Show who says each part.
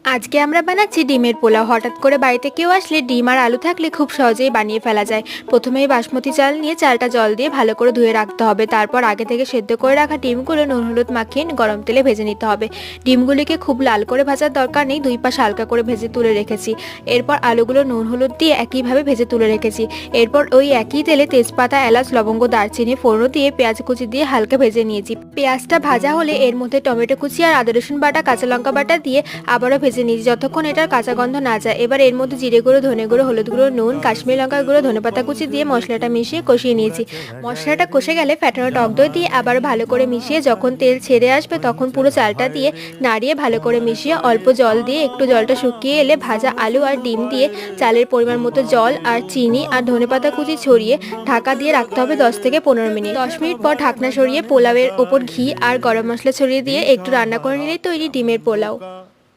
Speaker 1: আজকে আমরা বানাচ্ছি ডিমের পোলাও। হঠাৎ করে বাড়িতে কেউ আসলে ডিম আর আলু থাকলে খুব সহজেই বানিয়ে ফেলা যায়। প্রথমেই বাসমতি চাল নিয়ে চালটা জল দিয়ে ভালো করে ধুয়ে রাখতে হবে। তারপর আগে থেকে সেদ্ধ করে রাখা ডিমগুলো নুন হলুদ মাখিয়ে গরম তেলে ভেজে নিতে হবে। ডিমগুলিকে খুব লাল করে ভাজার দরকার নেই, দুই পাশ হালকা করে ভেজে তুলে রেখেছি। এরপর আলুগুলো নুন হলুদ দিয়ে একইভাবে ভেজে তুলে রেখেছি। এরপর ওই একই তেলে তেজপাতা, এলাচ, লবঙ্গ, দারচিনি ফোড়ন দিয়ে পেঁয়াজ কুচি দিয়ে হালকা ভেজে নিয়েছি। পেঁয়াজটা ভাজা হলে এর মধ্যে টমেটো কুচি আর আদা রসুন বাটা, কাঁচা লঙ্কা বাটা দিয়ে আবারও ভেজে নিয়েছি যতক্ষণ এটার কাঁচা গন্ধ না যায়। এবার এর মধ্যে জিরে গুঁড়ো, ধনে গুঁড়ো, হলুদ গুঁড়ো, নুন, কাশ্মীরি লঙ্কার গুঁড়ো, ধনেপাতা কুচি দিয়ে মশলাটা মিশিয়ে কষিয়ে নিয়েছি। মশলাটা কষে গেলে ফ্যাটানো টক দই দিয়ে আবার ভালো করে মিশিয়ে যখন তেল ছেড়ে আসবে তখন পুরো চালটা দিয়ে নাড়িয়ে ভালো করে মিশিয়ে অল্প জল দিয়ে একটু জলটা শুকিয়ে এলে ভাজা আলু আর ডিম দিয়ে চালের পরিমাণ মতো জল আর চিনি আর ধনেপাতা কুচি ছড়িয়ে ঢাকা দিয়ে রাখতে হবে 10 থেকে 15 মিনিট। 10 মিনিট পর ঢাকনা সরিয়ে পোলাওয়ের ওপর ঘি আর গরম মশলা ছড়িয়ে দিয়ে একটু রান্না করে নিলেই তৈরি ডিমের পোলাও।